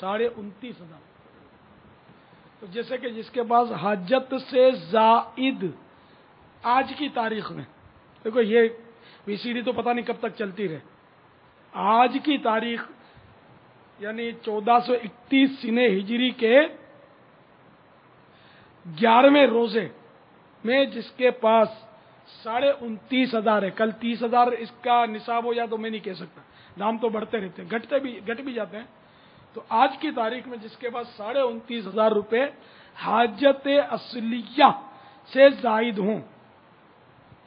29,500. تو جیسے کہ جس کے پاس حاجت سے زائد آج کی تاریخ میں، دیکھو یہ وی سی ڈی تو پتہ نہیں کب تک چلتی رہے، آج کی تاریخ یعنی 1431 سنہ ہجری کے 11ویں روزے میں جس کے پاس 29,500 ہے، کل 30,000 اس کا نصاب ہو جائے تو میں نہیں کہہ سکتا، دام تو بڑھتے رہتے ہیں، گھٹ بھی جاتے ہیں. تو آج کی تاریخ میں جس کے پاس 29,500 روپے حاجت اصلیہ سے زائد ہوں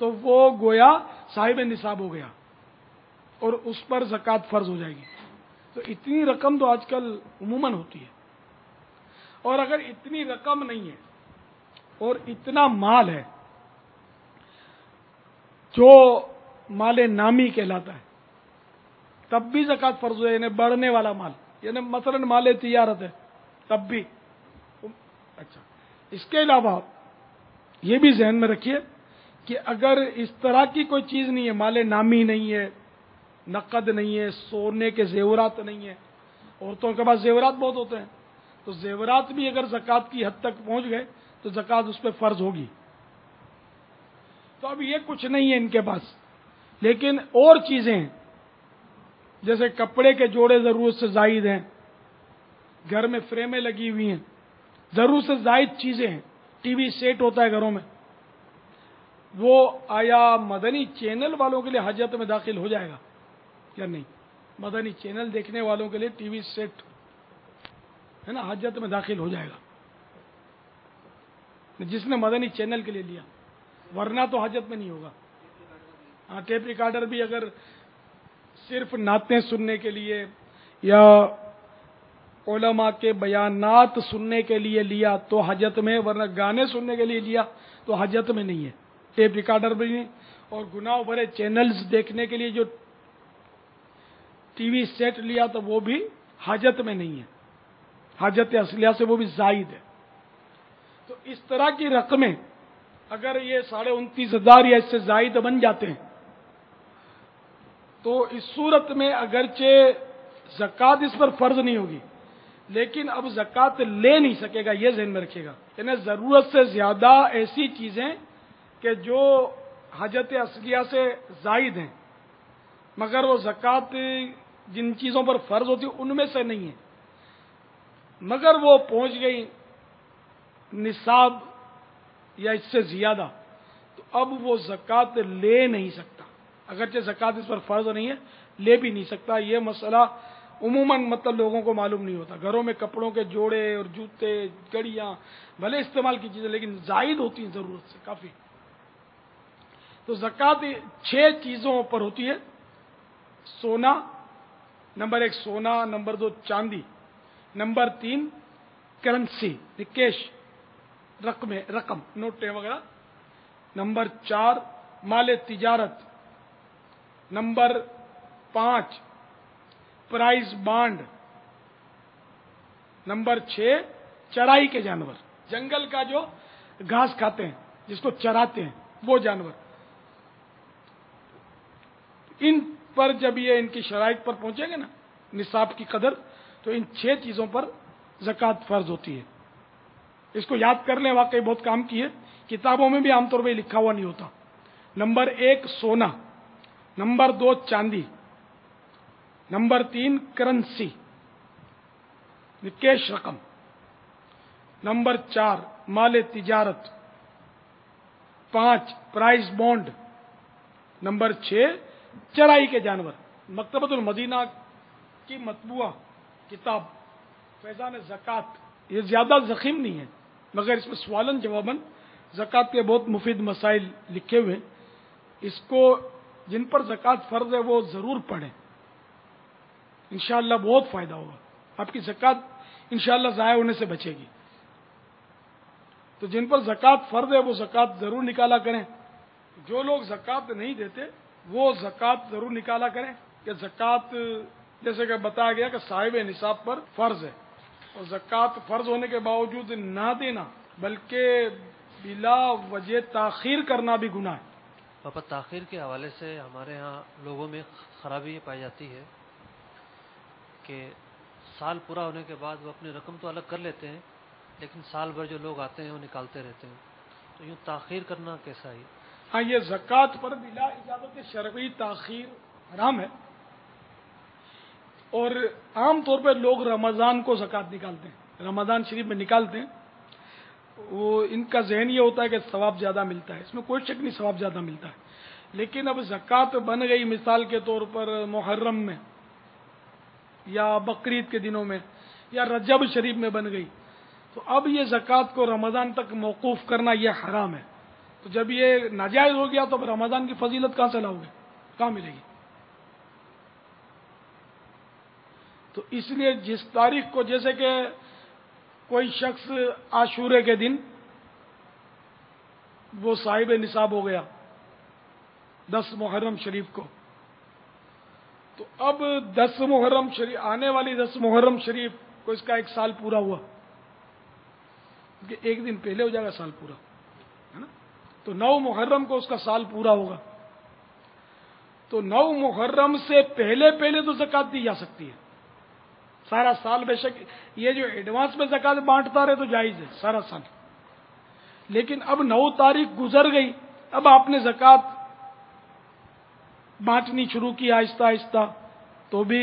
تو وہ گویا صاحب نصاب ہو گیا اور اس پر زکوٰۃ فرض ہو جائے گی. تو اتنی رقم تو آج کل عموماً ہوتی ہے، اور اگر اتنی رقم نہیں ہے اور اتنا مال ہے جو مال نامی کہلاتا ہے تب بھی زکوٰۃ فرض ہو، یعنی بڑھنے والا مال، یعنی مثلا مال تجارت ہے تب بھی. اچھا، اس کے علاوہ یہ بھی ذہن میں رکھیے کہ اگر اس طرح کی کوئی چیز نہیں ہے، مال نامی نہیں ہے، نقد نہیں ہے، سونے کے زیورات نہیں ہے، عورتوں کے پاس زیورات بہت ہوتے ہیں، تو زیورات بھی اگر زکوٰۃ کی حد تک پہنچ گئے تو زکوٰۃ اس پہ فرض ہوگی. تو اب یہ کچھ نہیں ہے ان کے پاس، لیکن اور چیزیں ہیں جیسے کپڑے کے جوڑے ضرورت سے زائد ہیں، گھر میں فریمیں لگی ہوئی ہیں، ضرورت سے زائد چیزیں ہیں، ٹی وی سیٹ ہوتا ہے گھروں میں، وہ آیا مدنی چینل والوں کے لیے حاجت میں داخل ہو جائے گا یا نہیں؟ مدنی چینل دیکھنے والوں کے لیے ٹی وی سیٹ ہے نا حاجت میں داخل ہو جائے گا، جس نے مدنی چینل کے لیے لیا، ورنہ تو حاجت میں نہیں ہوگا. ہاں، ٹیپ ریکارڈر بھی اگر صرف نعتیں سننے کے لیے یا علماء کے بیانات سننے کے لیے لیا تو حاجت میں، ورنہ گانے سننے کے لیے لیا تو حاجت میں نہیں ہے. ٹیپ ریکارڈر بھی نہیں، اور گناہ بھرے چینلز دیکھنے کے لیے جو ٹی وی سیٹ لیا تو وہ بھی حاجت میں نہیں ہے، حاجت اصلیہ سے وہ بھی زائد ہے. تو اس طرح کی رقمیں اگر یہ 29,500 یا اس سے زائد بن جاتے ہیں تو اس صورت میں اگرچہ زکوٰۃ اس پر فرض نہیں ہوگی لیکن اب زکوٰۃ لے نہیں سکے گا، یہ ذہن میں رکھے گا. یعنی ضرورت سے زیادہ ایسی چیزیں کہ جو حاجت اصلیہ سے زائد ہیں مگر وہ زکوٰۃ جن چیزوں پر فرض ہوتی ان میں سے نہیں ہے، مگر وہ پہنچ گئی نصاب یا اس سے زیادہ، تو اب وہ زکوٰۃ لے نہیں سکتا، اگرچہ زکوٰۃ اس پر فرض نہیں ہے لے بھی نہیں سکتا. یہ مسئلہ عموماً مطلب لوگوں کو معلوم نہیں ہوتا. گھروں میں کپڑوں کے جوڑے اور جوتے گڑیاں بھلے استعمال کی چیزیں لیکن زائد ہوتی ہیں ضرورت سے کافی. تو زکوٰۃ 6 چیزوں پر ہوتی ہے: سونا، نمبر 1 سونا، نمبر 2 چاندی، نمبر 3 کرنسی کیش، رقم نوٹیں وغیرہ، نمبر 4 مال تجارت، نمبر 5 پرائز بانڈ، نمبر 6 چرائی کے جانور، جنگل کا جو گھاس کھاتے ہیں جس کو چراتے ہیں وہ جانور. ان پر جب یہ ان کی شرائط پر پہنچیں گے نا نصاب کی قدر، تو ان 6 چیزوں پر زکوٰۃ فرض ہوتی ہے. اس کو یاد کر لیں، واقعی بہت کام کی ہے، کتابوں میں بھی عام طور پہ لکھا ہوا نہیں ہوتا. نمبر 1 سونا، نمبر 2 چاندی، نمبر 3 کرنسی کیش رقم، نمبر 4 مال تجارت، 5 پرائز بانڈ، نمبر 6 چرائی کے جانور. مکتبۃ المدینہ کی مطبوعہ کتاب فیضان زکوٰۃ یہ زیادہ ضخیم نہیں ہے مگر اس میں سوالن جواباً زکوٰۃ کے بہت مفید مسائل لکھے ہوئے، اس کو جن پر زکوٰۃ فرض ہے وہ ضرور پڑھیں، انشاءاللہ بہت فائدہ ہوگا، آپ کی زکوٰۃ انشاءاللہ ضائع ہونے سے بچے گی. تو جن پر زکوٰۃ فرض ہے وہ زکوٰۃ ضرور نکالا کریں. جو لوگ زکوٰۃ نہیں دیتے وہ زکوٰۃ ضرور نکالا کریں کہ زکوٰۃ جیسے کہ بتایا گیا کہ صاحب نصاب پر فرض ہے، اور زکوٰۃ فرض ہونے کے باوجود نہ دینا بلکہ بلا وجہ تاخیر کرنا بھی گناہ ہے. پاپا تاخیر کے حوالے سے ہمارے ہاں لوگوں میں خرابی یہ پائی جاتی ہے کہ سال پورا ہونے کے بعد وہ اپنی رقم تو الگ کر لیتے ہیں، لیکن سال بھر جو لوگ آتے ہیں وہ نکالتے رہتے ہیں، تو یوں تاخیر کرنا کیسا ہے؟ ہاں، یہ زکوٰۃ پر بلا اجازت شرعی تاخیر حرام ہے، اور عام طور پہ لوگ رمضان کو زکوٰۃ نکالتے ہیں، رمضان شریف میں نکالتے ہیں، وہ ان کا ذہن یہ ہوتا ہے کہ ثواب زیادہ ملتا ہے، اس میں کوئی شک نہیں ثواب زیادہ ملتا ہے، لیکن اب زکوٰۃ بن گئی مثال کے طور پر محرم میں یا بقرعید کے دنوں میں یا رجب شریف میں بن گئی، تو اب یہ زکوٰۃ کو رمضان تک موقوف کرنا یہ حرام ہے، تو جب یہ ناجائز ہو گیا تو اب رمضان کی فضیلت کہاں سے لاؤ گے، کہاں ملے گی؟ تو اس لیے جس تاریخ کو، جیسے کہ کوئی شخص عاشورے کے دن وہ صاحب نصاب ہو گیا 10 محرم شریف کو، تو اب 10 محرم شریف، آنے والی 10 محرم شریف کو اس کا 1 سال پورا ہوا، کیونکہ 1 دن پہلے ہو جائے گا سال پورا، ہے نا؟ تو 9 محرم کو اس کا سال پورا ہوگا، تو 9 محرم سے پہلے تو زکوٰۃ دی جا سکتی ہے سارا سال، بے شک یہ جو ایڈوانس میں زکوٰۃ بانٹتا رہے تو جائز ہے سارا سال، لیکن اب 9 تاریخ گزر گئی، اب آپ نے زکوٰۃ بانٹنی شروع کی آہستہ آہستہ، تو بھی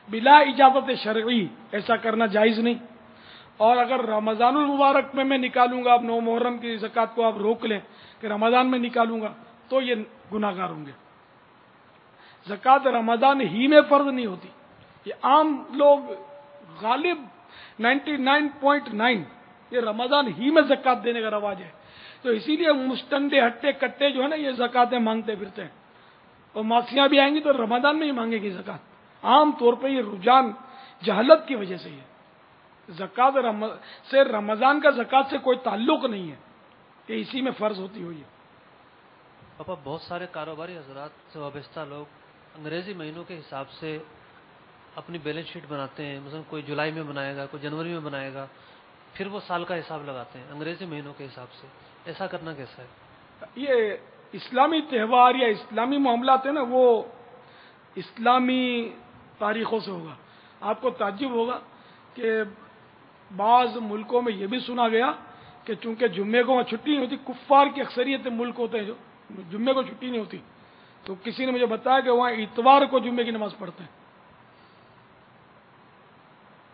بلا اجازت شرعی ایسا کرنا جائز نہیں، اور اگر رمضان المبارک میں نکالوں گا، اب 9 محرم کی زکوٰۃ کو آپ روک لیں کہ رمضان میں نکالوں گا تو یہ گناہ گار ہوں گے۔ زکوٰۃ رمضان ہی میں فرض نہیں ہوتی، یہ عام لوگ غالب 99.9 یہ رمضان ہی میں زکوٰۃ دینے کا رواج ہے، تو اسی لیے مستندے ہٹے کٹے جو ہے نا، یہ زکوٰتیں مانگتے پھرتے ہیں، اور ماسیاں بھی آئیں گی تو رمضان میں ہی مانگے گی زکوٰۃ۔ عام طور پہ یہ رجحان جہالت کی وجہ سے ہے، زکوٰۃ سے رمضان کا زکوٰۃ سے کوئی تعلق نہیں ہے کہ اسی میں فرض ہوتی ہوئی ہے۔ پاپا، بہت سارے کاروباری حضرات سے وابستہ لوگ انگریزی مہینوں کے حساب سے اپنی بیلنس شیٹ بناتے ہیں، مثلا کوئی جولائی میں بنائے گا، کوئی جنوری میں بنائے گا، پھر وہ سال کا حساب لگاتے ہیں انگریزی مہینوں کے حساب سے، ایسا کرنا کیسا ہے؟ یہ اسلامی تہوار یا اسلامی معاملات ہیں نا، وہ اسلامی تاریخوں سے ہوگا۔ آپ کو تعجب ہوگا کہ بعض ملکوں میں یہ بھی سنا گیا کہ چونکہ جمعے کو وہاں چھٹی نہیں ہوتی، کفار کی اکثریت ملک ہوتے ہیں جو جمعے کو چھٹی نہیں ہوتی، تو کسی نے مجھے بتایا کہ وہاں اتوار کو جمعے کی نماز پڑھتے ہیں۔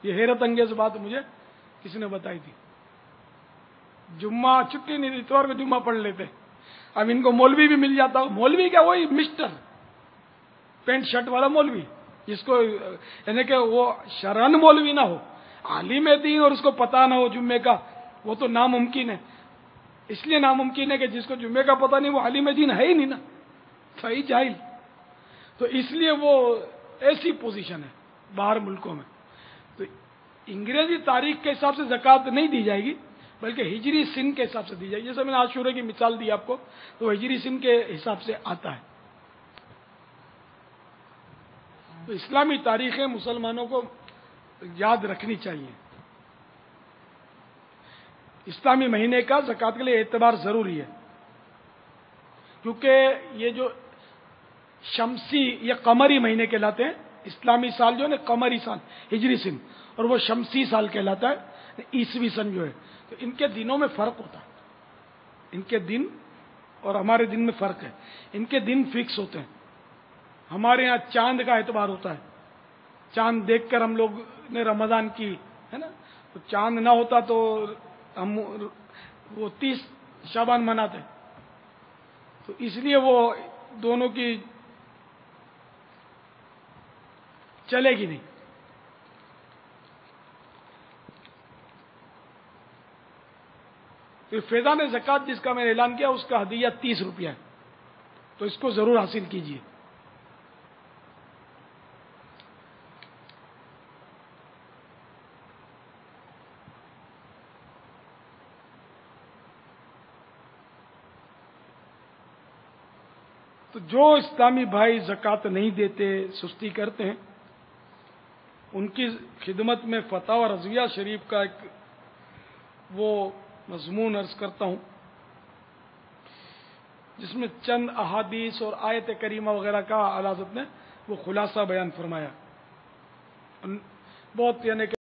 یہ حیرت انگیز بات مجھے کسی نے بتائی تھی، جمعہ چھٹی نہیں تھی، اتوار کو جمعہ پڑھ لیتے۔ اب ان کو مولوی بھی مل جاتا، مولوی کیا، وہی مسٹر پینٹ شرٹ والا مولوی، جس کو یعنی کہ وہ شرعن مولوی نہ ہو، عالم دین اور اس کو پتہ نہ ہو جمعے کا، وہ تو ناممکن ہے۔ اس لیے ناممکن ہے کہ جس کو جمعے کا پتہ نہیں وہ عالم دین ہے ہی نہیں نا، صحیح جاہل، تو اس لیے وہ ایسی پوزیشن ہے باہر ملکوں میں۔ تو انگریزی تاریخ کے حساب سے زکوٰۃ نہیں دی جائے گی، بلکہ ہجری سن کے حساب سے دی جائے گی، جیسے میں نے عاشورے کی مثال دی آپ کو، تو ہجری سن کے حساب سے آتا ہے۔ تو اسلامی تاریخیں مسلمانوں کو یاد رکھنی چاہیے۔ اسلامی مہینے کا زکوٰۃ کے لیے اعتبار ضروری ہے، کیونکہ یہ جو شمسی یا قمری مہینے کہلاتے ہیں، اسلامی سال جو ہے نا قمری سال ہجری سن، اور وہ شمسی سال کہلاتا ہے عیسوی سن جو ہے، تو ان کے دنوں میں فرق ہوتا ہے، ان کے دن اور ہمارے دن میں فرق ہے، ان کے دن فکس ہوتے ہیں۔ ہمارے ہاں چاند کا اعتبار ہوتا ہے، چاند دیکھ کر ہم لوگ نے رمضان کی ہے نا، تو چاند نہ ہوتا تو ہم وہ 30 شعبان مناتے، تو اس لیے وہ دونوں کی چلے گی نہیں۔ پھر فیضان زکوٰۃ جس کا میں نے اعلان کیا، اس کا ہدیہ 30 روپیہ ہے، تو اس کو ضرور حاصل کیجیے۔ تو جو اسلامی بھائی زکوٰۃ نہیں دیتے، سستی کرتے ہیں، ان کی خدمت میں فتاوی رضویہ شریف کا ایک وہ مضمون عرض کرتا ہوں، جس میں چند احادیث اور آیت کریمہ وغیرہ کا اعلی حضرت نے وہ خلاصہ بیان فرمایا۔ بہت یعنی کہ